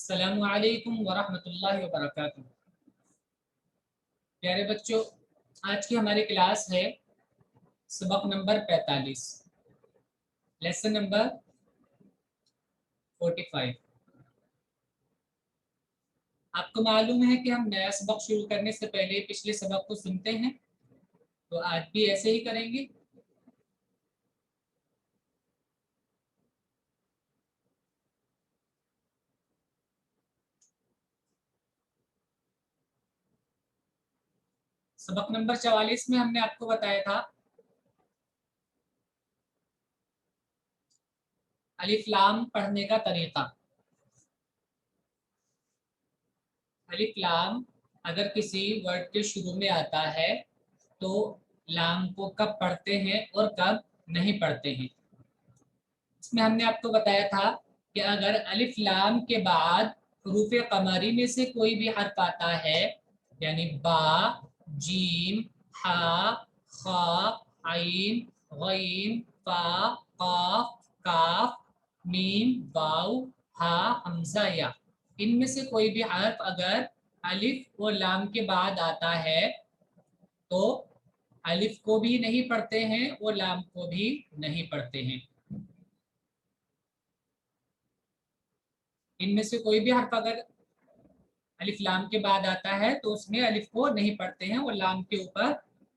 अस्सलामु अलैकुम वरहमतुल्लाहि वबरकातुहू। प्यारे बच्चों, आज की हमारी क्लास है सबक नंबर 45, लेसन नंबर 45। आपको मालूम है कि हम नया सबक शुरू करने से पहले पिछले सबक को सुनते हैं, तो आज भी ऐसे ही करेंगे। सबक नंबर 44 में हमने आपको बताया था अलिफ लाम पढ़ने का तरीका। अलिफ लाम अगर किसी वर्ड के शुरू में आता है तो लाम को कब पढ़ते हैं और कब नहीं पढ़ते हैं। इसमें हमने आपको बताया था कि अगर अलिफ लाम के बाद हरूफ कमरी में से कोई भी हर्फ आता है, यानी बा, जीम, हा, खा, आइन, गईन, फा, काफ, काफ, मीम, वाव, हा, हमजा या, इनमें से कोई भी हर्फ अगर अलिफ और लाम के बाद आता है तो अलिफ को भी नहीं पढ़ते हैं और लाम को भी नहीं पढ़ते हैं। इनमें से कोई भी हर्फ अगर अलिफ लाम के बाद आता है तो उसमें अलिफ को नहीं पढ़ते हैं और लाम के ऊपर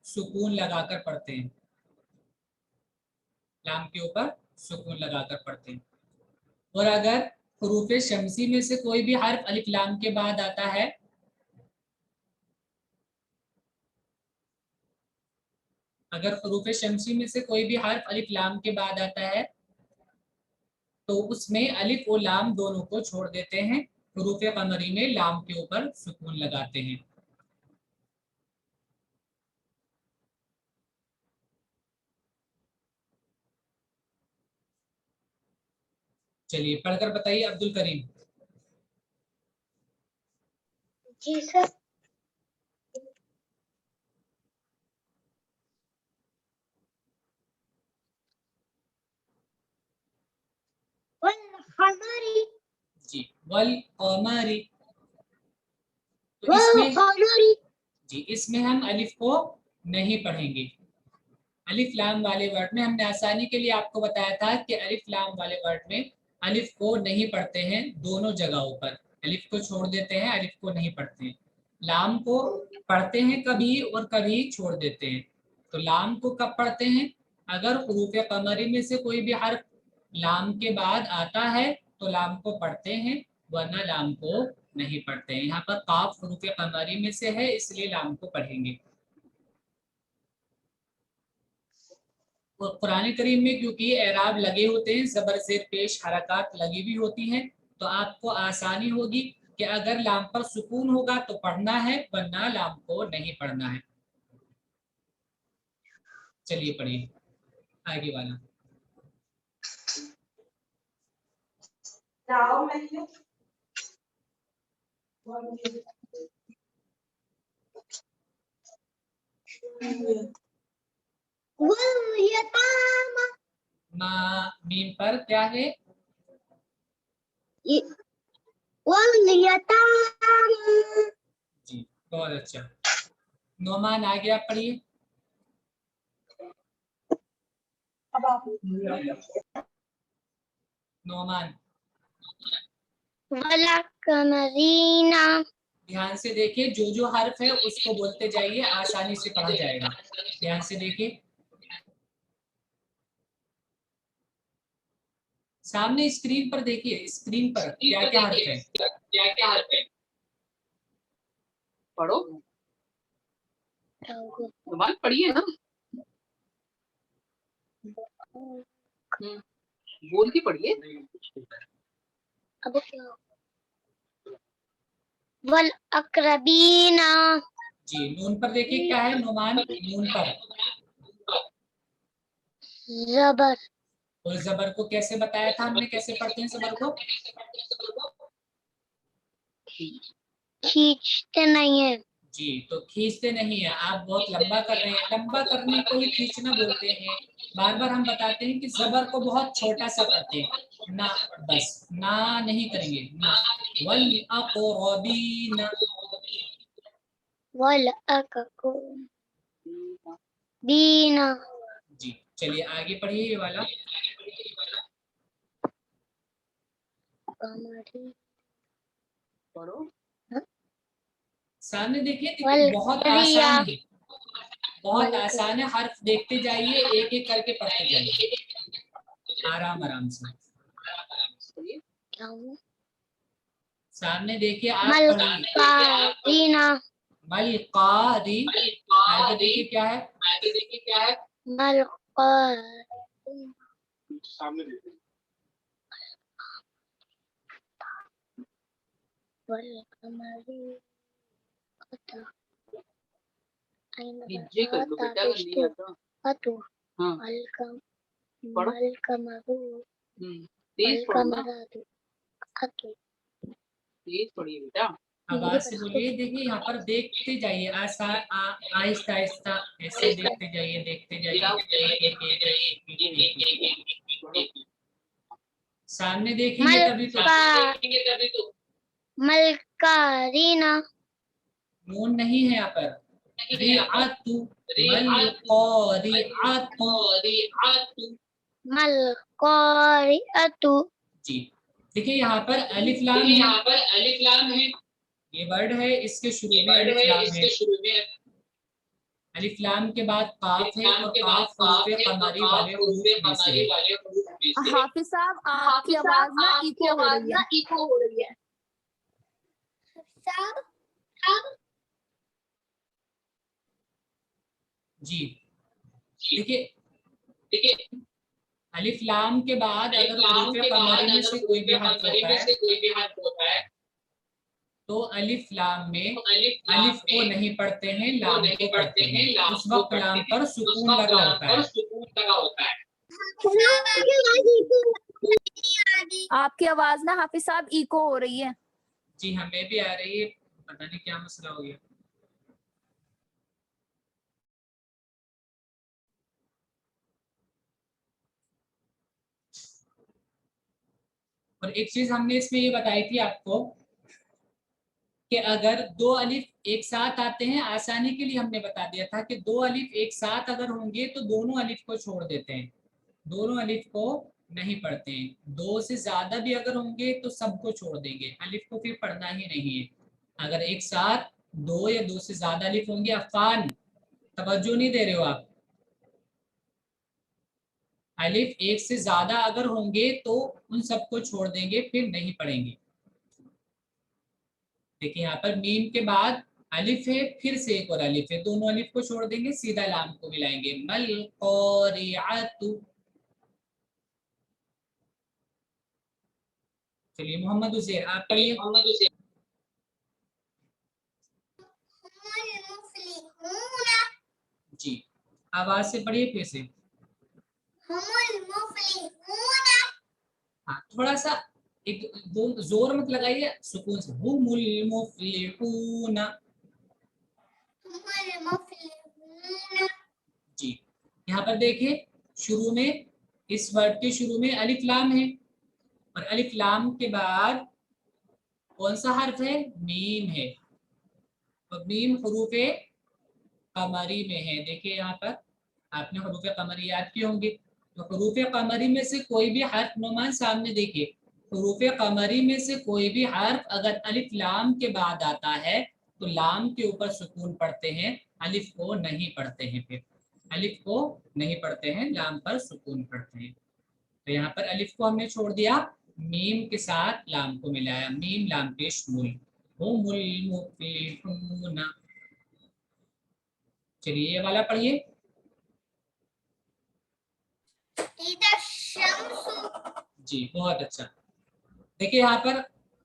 सुकून लगाकर पढ़ते हैं। लाम के ऊपर सुकून लगाकर पढ़ते हैं। और अगर हुरूफ शमसी में से कोई भी हर्फ अलिफ लाम के बाद आता है, अगर हुरूफ शमसी में से कोई भी हर्फ अलिफ लाम के बाद आता है तो उसमें अलिफ और लाम दोनों को छोड़ देते हैं, हुरूफ कमरी में लाम के ऊपर सुकून लगाते हैं। चलिए पढ़कर बताइए अब्दुल करीम। जी सर। जी, वल कमरी। जी इसमें हम अलिफ को नहीं पढ़ेंगे। अलिफ लाम वाले वर्ड में हमने आसानी के लिए आपको बताया था कि अलिफ लाम वाले वर्ड में अलिफ को नहीं पढ़ते हैं। दोनों जगहों पर अलिफ को छोड़ देते हैं, अलिफ को नहीं पढ़ते हैं। लाम को पढ़ते हैं कभी और कभी छोड़ देते हैं। तो लाम को कब पढ़ते हैं? अगर हुरूफ कमरी में से कोई भी हर्फ लाम के बाद आता है तो लाम को पढ़ते हैं, वरना लाम को नहीं पढ़ते हैं। यहाँ पर काफ हुरूफ कमरी में से है, इसलिए लाम को पढ़ेंगे। कुरान करीम में क्योंकि एराब लगे होते हैं, ज़बर ज़ेर पेश हरकत लगी भी होती हैं, तो आपको आसानी होगी कि अगर लाम पर सुकून होगा तो पढ़ना है, वरना लाम को नहीं पढ़ना है। चलिए पढ़िए आगे वाला। मीम पर क्या है? जी बहुत अच्छा। नोमान आगे आप पढ़िए। नोमान ध्यान से देखिए, जो जो हर्फ है उसको बोलते जाइए, आसानी से पढ़ा जाएगा। ध्यान से देखिए, सामने स्क्रीन पर देखिए, स्क्रीन पर क्या क्या हर्फ है। पढ़ो, नमाज पढ़िए ना, बोल के पढ़िए। वल अकरबीना। जी नून पर देखिए क्या है नोमान, नून पर जबर। और जबर को कैसे बताया था हमने, कैसे पढ़ते हैं जबर को? खींचते नहीं है। जी तो खींचते नहीं है, आप बहुत लंबा कर रहे हैं। लंबा करने को ही खींचना बोलते हैं। बार बार हम बताते हैं कि जबर को बहुत छोटा सा करते हैं ना, बस ना नहीं करेंगे ना, वल-अक़रबीन। والأقربين जी चलिए आगे पढ़िए ये वाला। पढ़ो। सामने देखिए बहुत आसान है, बहुत आसान है। हर्फ देखते जाइए, एक एक करके पढ़ते जाइए आराम आराम से। सामने देखिए आप पढ़िए। मल-क़ारी, आगे देखिए क्या है। सामने देखिए। जे कर लो बेटा अगर नहीं आता। हाँ पढ़ो। तेज पढ़ो ना, तेज पढ़िए बेटा। आवाज से बोलिए। देखिए यहाँ पर देखते जाइए, आहिस्ता आहिस्ता ऐसे देखते जाइए, देखते जाइए। सामने देखेंगे तभी तो। मलकारीना नून नहीं है यहाँ पर। रिआतु, मल-क़ारिअतु। मलकारिअतु। जी देखिए यहाँ पर अलिफ लाम है। ये वर्ड है, इसके शुरू में अलिफ लाम है। अलिफ लाम के बाद काफ है और काफ हुरूफ़े कमरी वाले हुरूफ में से है। हाफिज साहब आपकी आवाज ना इको हो रही है। जी देखिए अलिफ लाम के बाद अगर हुरूफ़े कमरी में से कोई भी हर्फ होता है तो अलिफ लाम में अलिफ को नहीं पढ़ते हैं, लाम को पढ़ते हैं। उस वक्त लाम पर सुकून लगा होता है। आपकी आवाज ना हाफिज साहब इको हो रही है। जी हमें भी आ रही है, पता नहीं क्या मसला हो गया। और एक चीज हमने इसमें ये बताई थी आपको कि अगर दो अलिफ एक साथ आते हैं, आसानी के लिए हमने बता दिया था कि दो अलिफ एक साथ अगर होंगे तो दोनों अलिफ को छोड़ देते हैं, दोनों अलिफ को नहीं पढ़ते हैं। दो से ज्यादा भी अगर होंगे तो सबको छोड़ देंगे, अलिफ को फिर पढ़ना ही नहीं है। अगर एक साथ दो या दो से ज्यादा अलिफ होंगे, अफान तवज्जो नहीं दे रहे हो आप, अलिफ एक से ज्यादा अगर होंगे तो उन सबको छोड़ देंगे, फिर नहीं पढ़ेंगे। देखिए यहाँ पर मीम के बाद अलिफ है, फिर से एक और अलिफ है, दोनों अलिफ को छोड़ देंगे, सीधा लाम को मिलाएंगे। मल क़ारिअतु। चलिए मोहम्मद उज़ैर आप पढ़िए। जी आवाज से पढ़िए फिर से। हाँ थोड़ा सा एक दो जोर मत लगाइए, सुकून से। हुमुल मुफ्लिहून। जी यहाँ पर देखिए शुरू में, इस वर्ड के शुरू में अलिफ लाम है और अलिफ लाम के बाद कौन सा हर्फ है? मीम है। और मीम हुरूफे कमरी में है। देखिए यहाँ पर आपने हुरूफे कमरी याद किए होंगे, तो हुरूफे कमरी में से कोई भी हर्फ, नुमान सामने देखिए, हुरूफे कमरी में से कोई भी हर्फ अगर अलिफ लाम के बाद आता है तो लाम के ऊपर सुकून पढ़ते हैं, अलिफ को नहीं पढ़ते हैं। फिर अलिफ को नहीं पढ़ते हैं, लाम पर सुकून पढ़ते हैं। तो यहाँ पर अलिफ को हमने छोड़ दिया, मीम के साथ लाम को मिलाया, मीम लाम पेश मुल। चलिए ये वाला पढ़िए। जी बहुत अच्छा। देखिए यहाँ पर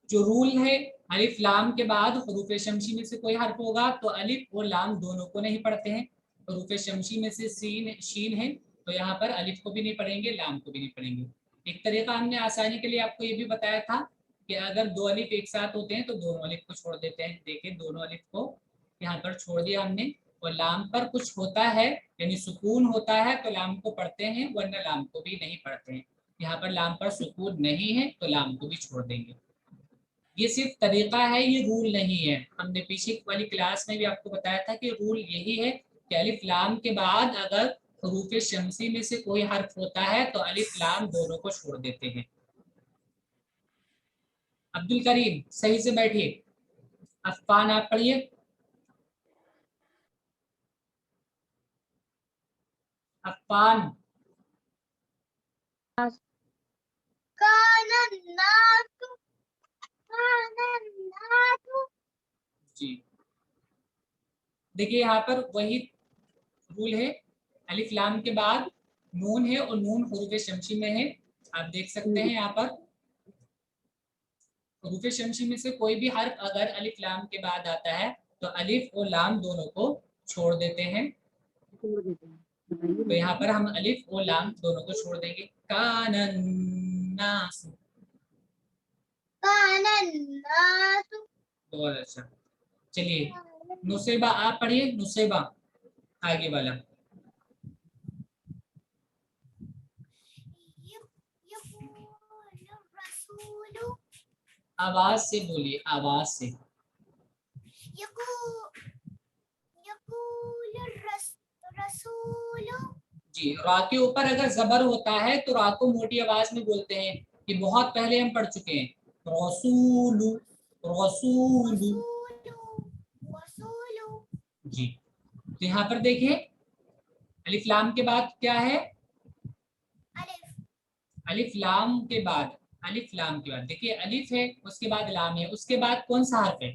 जो रूल है, अलिफ लाम के बाद हुरूफ शमसी में से कोई हर्फ होगा तो अलिफ और लाम दोनों को नहीं पढ़ते हैं। हुरूफ शमसी में से सीन शीन है तो यहाँ पर अलिफ को भी नहीं पढ़ेंगे, लाम को भी नहीं पढ़ेंगे। एक तरीका हमने आसानी के लिए आपको ये भी बताया था कि अगर दो अलिफ एक साथ होते हैं तो दोनों अलिफ को छोड़ देते हैं। देखिए दोनों अलिफ को यहाँ पर छोड़ दिया हमने, और लाम पर कुछ होता है यानी सुकून होता है तो लाम को पढ़ते हैं, वरना लाम को भी नहीं पढ़ते हैं। यहाँ पर लाम पर सुकून नहीं है तो लाम को भी छोड़ देंगे। یہ صرف طریقہ ہے، یہ رول نہیں ہے. ہم نے پیچھے والی کلاس میں بھی آپ کو بتایا تھا کہ رول یہی ہے کہ الف لام کے بعد اگر حروف شمسی میں سے کوئی حرف ہوتا ہے تو الف لام دونوں کو چھوڑ دیتے ہیں. عبد الکریم صحیح سے بیٹھیے. عفان آپ پڑھیے. عفان. جی دیکھیے یہاں پر وہی رول ہے، الف لام کے بعد نون ہے اور نون حروف شمسی میں ہے. آپ دیکھ سکتے ہیں یہاں پر حروف شمسی میں سے کوئی بھی حرف اگر الف لام کے بعد آتا ہے تو الف اور لام دونوں کو چھوڑ دیتے ہیں. تو یہاں پر ہم الف اور لام دونوں کو چھوڑ دیں گے. کان الناس. بہت اچھا. چلیے نصیبہ آپ پڑھیے. نصیبہ آگے والا. آواز سے بولیے، آواز سے. جی را کے اوپر اگر زبر ہوتا ہے تو را کو موٹی آواز میں بولتے ہیں. یہ بہت پہلے ہم پڑھ چکے ہیں. رسول رسول. جی تو یہاں پر دیکھیں الف لام کے بعد کیا ہے؟ الف لام کے بعد، الف لام کے بعد دیکھیے الف ہے، اس کے بعد لام ہے، اس کے بعد کون سا حرف ہے؟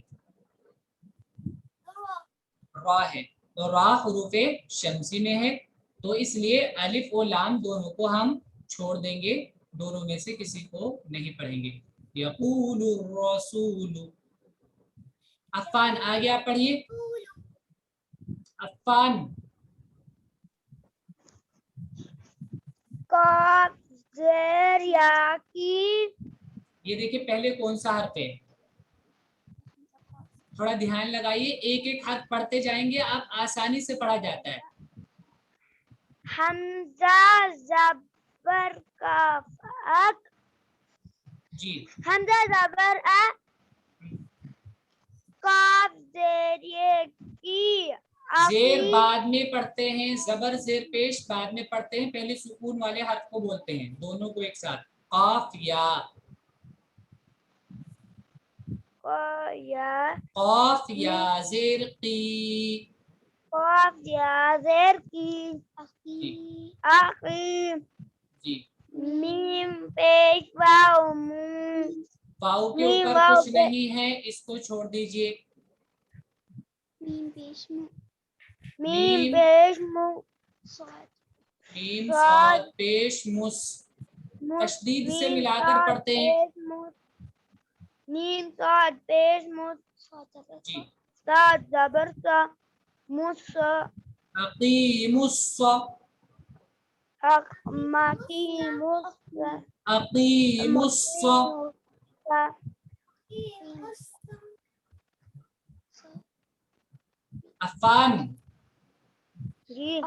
را ہے. تو را حروف شمسی میں ہے تو اس لیے الف و لام دونوں کو ہم چھوڑ دیں گے، دونوں میں سے کسی کو نہیں پڑھیں گے. یقول الرسول. عفان آگے آپ پڑھیے. عفان. قاف زیر یا کی. یہ دیکھیے پہلے کون سا حرف ہے؟ تھوڑا دھیان لگائیے، ایک ایک حرف پڑھتے جائیں گے آپ آسانی سے پڑھا جاتا ہے. حمزہ زبر کاف اک. جی حمزہ زبر ا. قاف زیر یہ کی. زیر بعد میں پڑھتے ہیں، زبر زیر پیش بعد میں پڑھتے ہیں، پہلے سکون والے حرف کو بولتے ہیں دونوں کو ایک ساتھ. قاف یا. قاف یا زیر قی. قاف یا زیر کی. آخی. جی میم پیش واو مو. واو کے اوپر کچھ نہیں ہے، اس کو چھوڑ دیجئے. میم پیش مو. میم پیش مو. میم صاد پیش مس. تشدید سے ملا کر پڑھتے ہیں. میم صاد پیش مس. جی صاد زبر سا. مس. اقیم الص. مقیم اقیم الص. عفان جی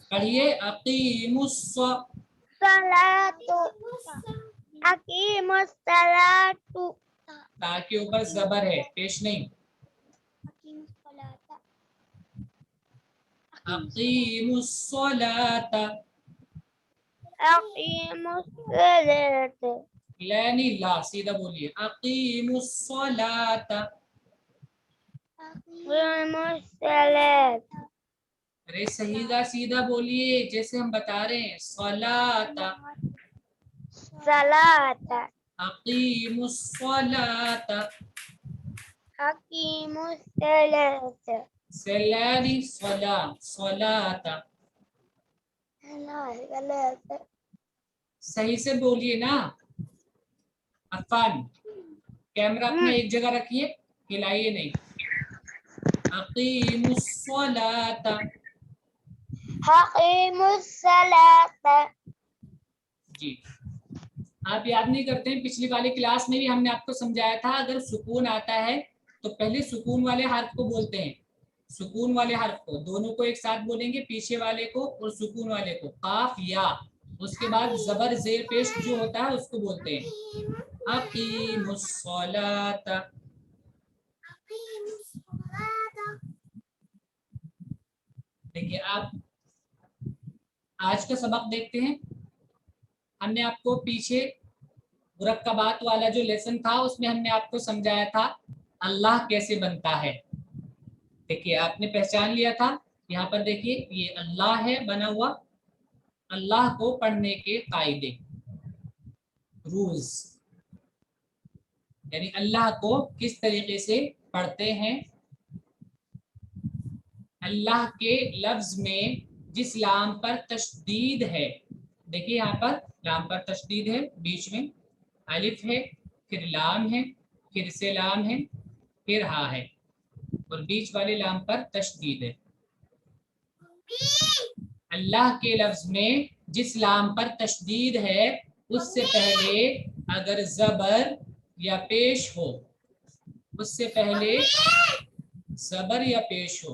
پڑھیے. اقیم الص. صلاۃ. اقیم الصلاۃ. تا کے اوپر زبر ہے، پیش نہیں. اقیم الصلاۃ. اقیم الصلاۃ. لا نہیں لا، سیدھا بولیے. اقیم الصلاۃ. اقیم الصلاۃ. ارے سیدھا بولیے جیسے ہم بتا رہے ہیں. صلاۃ. صلاۃ. اقیم الصلاۃ. اقیم الصلاۃ. سلانی صلا. صلاۃ. صحیح سے بولیے نا. عفان کیمرہ اپنا ایک جگہ رکھیے، ہلائیے نہیں. اقیم الصلاۃ. اقیم الصلاۃ. جی آپ یاد نہیں کرتے ہیں، پچھلی والی کلاس میں بھی ہم نے آپ کو سمجھایا تھا اگر سکون آتا ہے تو پہلے سکون والے حرف کو بولتے ہیں. سکون والے حرف کو دونوں کو ایک ساتھ بولیں گے، پیچھے والے کو اور سکون والے کو. قاف یا، اس کے بعد زبر زیر پیش جو ہوتا ہے اس کو بولتے ہیں. अकीमुस्सलात। देखिए आप आज का सबक देखते हैं। हमने आपको पीछे मुरक्कबात वाला जो लेसन था उसमें हमने आपको समझाया था अल्लाह कैसे बनता है। देखिए आपने पहचान लिया था। यहाँ पर देखिए ये अल्लाह है बना हुआ। अल्लाह को पढ़ने के कायदे, रूल्स, यानी अल्लाह को किस तरीके से पढ़ते हैं। अल्लाह के लफ्ज में जिस लाम पर तशदीद है, देखिए यहाँ पर लाम पर तशदीद है, बीच में अलिफ है, फिर लाम है, फिर से लाम है, फिर हा है, और बीच वाले लाम पर तशदीद है। अल्लाह के लफ्ज में जिस लाम पर तशदीद है उससे पहले अगर जबर या पेश हो, उससे पहले जबर या पेश हो,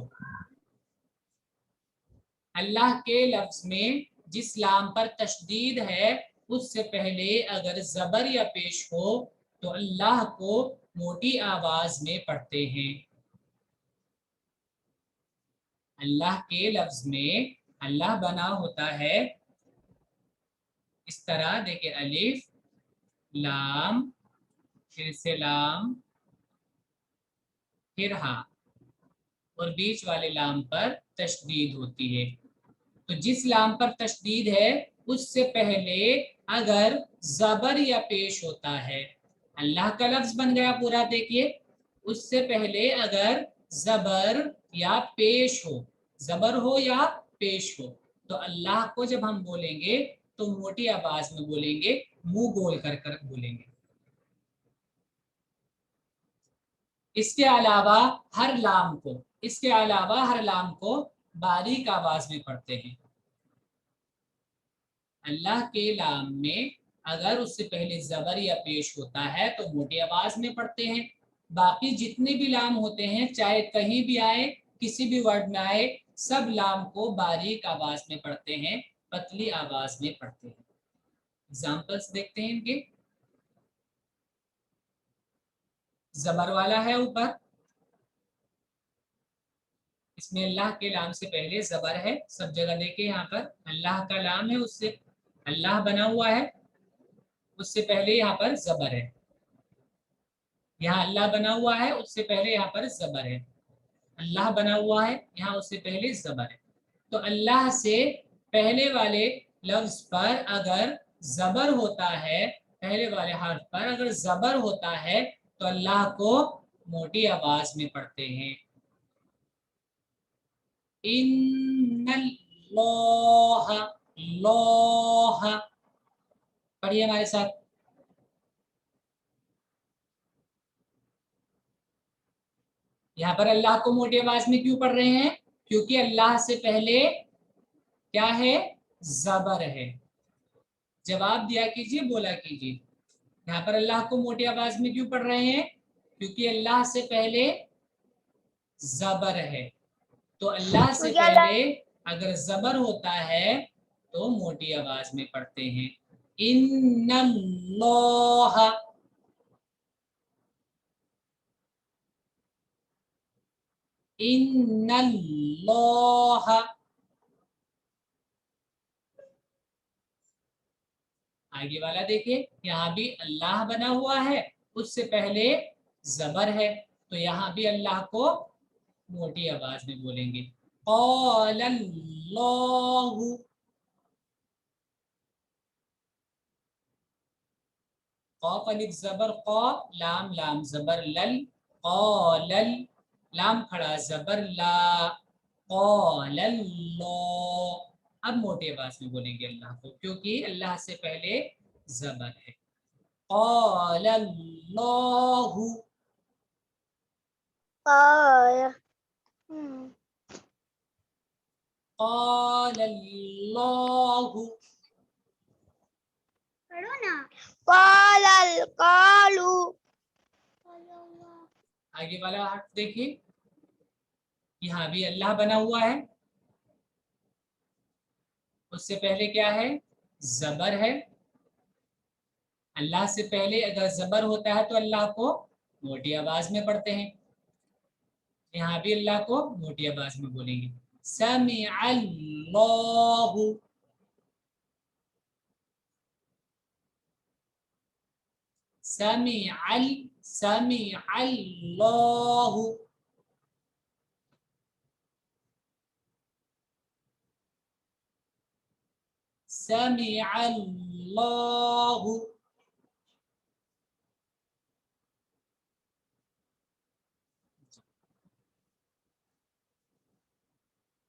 अल्लाह के लफ्ज में जिस लाम पर तशदीद है उससे पहले अगर जबर या पेश हो तो अल्लाह को मोटी आवाज में पढ़ते हैं। अल्लाह के लफ्ज में अल्लाह बना होता है इस तरह, देखिए अलिफ लाम, फिर से लाम, फिर हा, और बीच वाले लाम पर तशदीद होती है। तो जिस लाम पर तशदीद है उससे पहले अगर जबर या पेश होता है, अल्लाह का लफ्ज बन गया पूरा, देखिए उससे पहले अगर जबर या पेश हो, जबर हो या पेश हो, तो अल्लाह को जब हम बोलेंगे तो मोटी आवाज में बोलेंगे, मुंह गोल कर कर बोलेंगे। इसके अलावा हर लाम को, इसके अलावा हर लाम को बारीक आवाज में पढ़ते हैं। अल्लाह के लाम में अगर उससे पहले जबर या पेश होता है तो मोटी आवाज में पढ़ते हैं। बाकी जितने भी लाम होते हैं, चाहे कहीं भी आए, किसी भी वर्ड में आए, सब लाम को बारीक आवाज में पढ़ते हैं, पतली आवाज में पढ़ते हैं। एग्जाम्पल्स देखते हैं इनके। जबर वाला है ऊपर, इसमें अल्लाह के लाम से पहले जबर है, सब जगह देखिए यहाँ पर अल्लाह का लाम है, उससे अल्लाह बना हुआ है, उससे पहले यहाँ पर जबर है। यहाँ अल्लाह बना हुआ है, उससे पहले यहाँ पर जबर है। अल्लाह बना हुआ है, यहाँ उससे पहले जबर है। तो अल्लाह से पहले वाले लफ्ज पर अगर जबर होता है, पहले वाले हर्फ पर अगर जबर होता है तो अल्लाह को मोटी आवाज में पढ़ते हैं। इन्नल्लाह, लौह, पढ़िए हमारे साथ। यहाँ पर अल्लाह को मोटी आवाज में क्यों पढ़ रहे हैं? क्योंकि अल्लाह से पहले क्या है? जबर है। जवाब दिया कीजिए, बोला कीजिए। यहाँ पर अल्लाह को मोटी आवाज में क्यों पढ़ रहे हैं? क्योंकि अल्लाह से पहले जबर है। तो अल्लाह से पहले अगर जबर होता है तो मोटी आवाज में पढ़ते हैं। इन्नल्लाह, इन्नल्लाह, आगे वाला देखिए, यहाँ भी अल्लाह बना हुआ है, उससे पहले जबर है, तो यहाँ भी अल्लाह को मोटी आवाज में बोलेंगे। क़ालल्लाहु, क़ाफ अलिफ जबर क़ा, लाम लाम जबर लल, क़ालल, लाम खड़ा जबर ला, क़ालल्लाह। अब मोटी आवाज में बोलेंगे अल्लाह को, क्योंकि अल्लाह से पहले जबर है। क़ालल्लाहु, क़ालल्लाहु, पढ़ो ना। कालू, आगे वाला हर्फ देखिए, यहाँ भी अल्लाह बना हुआ है, उससे पहले क्या है? जबर है, अल्लाह से पहले अगर जबर होता है तो अल्लाह को मोटी आवाज में पढ़ते हैं, यहाँ भी अल्लाह को मोटी आवाज में बोलेंगे। समीअल्लाहु, समीअल्लाहु, समीअल्लाहु।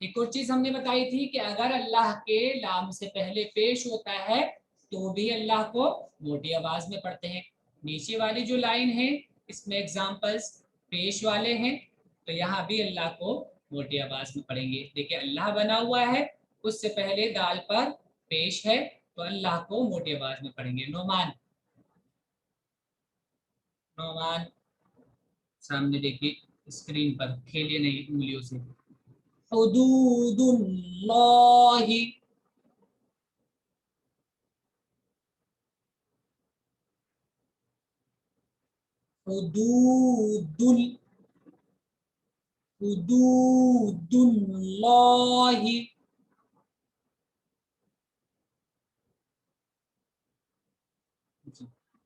एक और चीज हमने बताई थी कि अगर अल्लाह के लाम से पहले पेश होता है तो भी अल्लाह को मोटी आवाज में पढ़ते हैं। नीचे वाली जो लाइन है इसमें एग्जाम्पल्स पेश वाले हैं, तो यहाँ भी अल्लाह को मोटी आवाज में पढ़ेंगे। देखिए अल्लाह बना हुआ है, उससे पहले दाल पर पेश है, तो अल्लाह को मोटी आवाज में पढ़ेंगे। नोमान, नोमान सामने देखिए स्क्रीन पर, खेलिए नहीं उंगलियों से। हुदूदुल्लाहि, हुदूदुल, हुदूदुल्लाहि।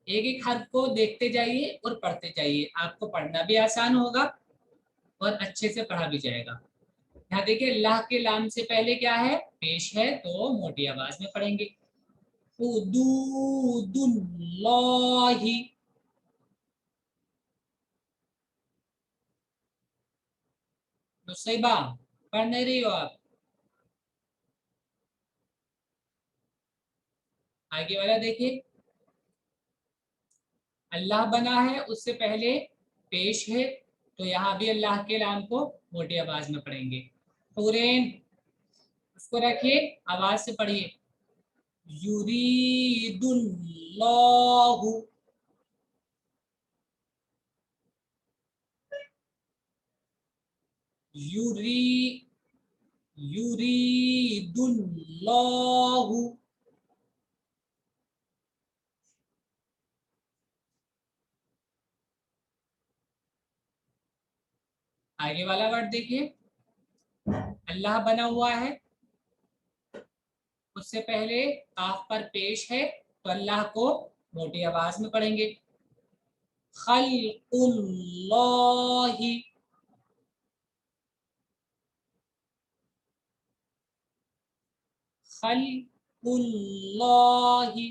एक एक हर्फ को देखते जाइए और पढ़ते जाइए, आपको पढ़ना भी आसान होगा और अच्छे से पढ़ा भी जाएगा। यहाँ देखिए अल्लाह के लाम से पहले क्या है, पेश है, तो मोटी आवाज में पढ़ेंगे। हुदूदुल्लाहि, नुसैबा पढ़ नहीं रही हो आप? आगे वाला देखिए, अल्लाह बना है, उससे पहले पेश है, तो यहाँ भी अल्लाह के नाम को मोटी आवाज में पढ़ेंगे। हुरैन, उसको रखिए, आवाज से पढ़िए। युरीदुल्लाहु, युरी, युरीदुल्लाहु। आगे वाला वर्ड देखिए, अल्लाह बना हुआ है, उससे पहले काफ पर पेश है, तो अल्लाह को मोटी आवाज में पढ़ेंगे। खल्कुल्लाहि, खल्कुल्लाहि।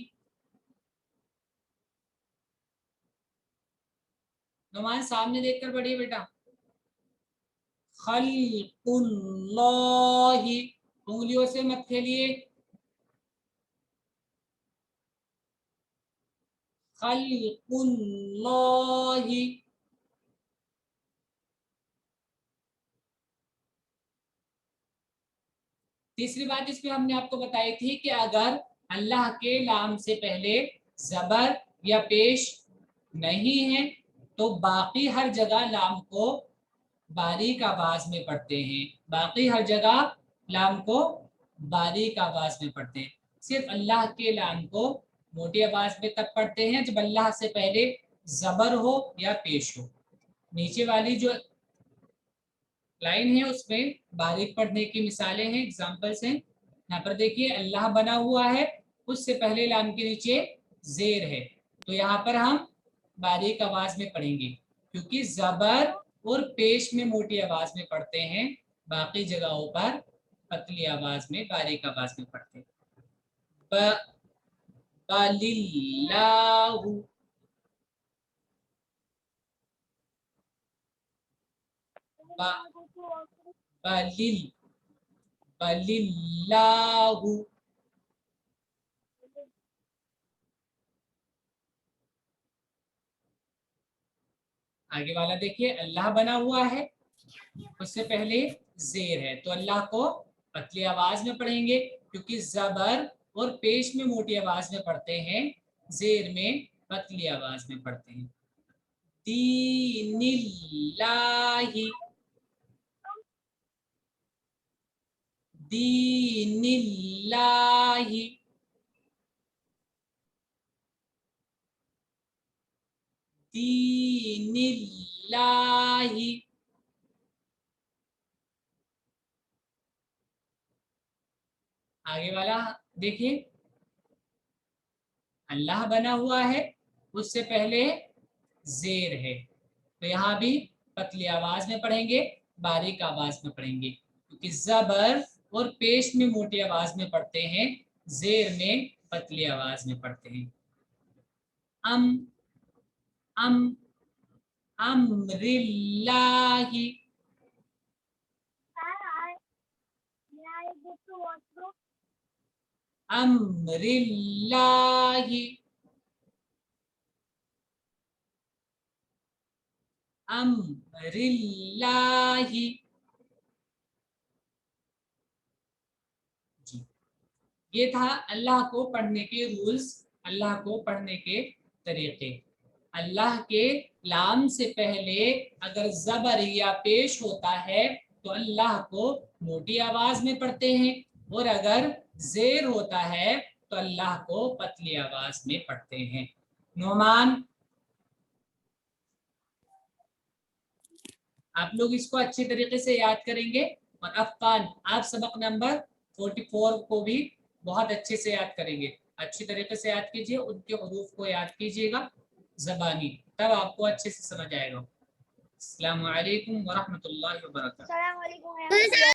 नुमान सामने देखकर पढ़िए बेटा। खल्कुल्लाहि, उंगलियों से मत खेलिए। खल्कुल्लाहि। तीसरी बात इसमें हमने आपको बताई थी कि अगर अल्लाह के लाम से पहले जबर या पेश नहीं है तो बाकी हर जगह लाम को बारीक आवाज में पढ़ते हैं। बाकी हर जगह लाम को बारीक आवाज में पढ़ते हैं। सिर्फ अल्लाह के लाम को मोटी आवाज में तब पढ़ते हैं जब अल्लाह से पहले जबर हो या पेश हो। नीचे वाली जो लाइन है उसमें बारीक पढ़ने की मिसालें हैं, एग्जाम्पल्स हैं। यहाँ पर देखिए अल्लाह बना हुआ है, उससे पहले लाम के नीचे जेर है, तो यहाँ पर हम बारीक आवाज में पढ़ेंगे, क्योंकि जबर और पेश में मोटी आवाज में पढ़ते हैं, बाकी जगहों पर पतली आवाज में, बारीक आवाज में पढ़ते हैं। बलिल्लाहु, बलिल, बलिल्लाहु। आगे वाला देखिए, अल्लाह बना हुआ है, उससे पहले जेर है, तो अल्लाह को पतली आवाज में पढ़ेंगे, क्योंकि जबर और पेश में मोटी आवाज में पढ़ते हैं, जेर में पतली आवाज में पढ़ते हैं। दीनिल्लाहि, दीनिल्लाहि। दीनिल्लाहि। आगे वाला देखिए, अल्लाह बना हुआ है, उससे पहले जेर है, तो यहाँ भी पतली आवाज में पढ़ेंगे, बारीक आवाज में पढ़ेंगे, क्योंकि जबर और पेश में मोटी आवाज में पढ़ते हैं, जेर में पतली आवाज में पढ़ते हैं। अम अम अम्रिल्लाहि। अम्रिल्लाहि। अम्रिल्लाहि। जी, ये था अल्लाह को पढ़ने के रूल्स, अल्लाह को पढ़ने के तरीके। अल्लाह के लाम से पहले अगर जबर या पेश होता है तो अल्लाह को मोटी आवाज में पढ़ते हैं, और अगर जेर होता है तो अल्लाह को पतली आवाज में पढ़ते हैं। नोमान, आप लोग इसको अच्छे तरीके से याद करेंगे। और अफकान, आप सबक नंबर 44 को भी बहुत अच्छे से याद करेंगे, अच्छी तरीके से याद कीजिए, उनके हुरूफ को याद कीजिएगा ज़बानी, तब आपको अच्छे से समझ आएगा। अस्सलामु अलैकुम व रहमतुल्लाहि व बरकातहू।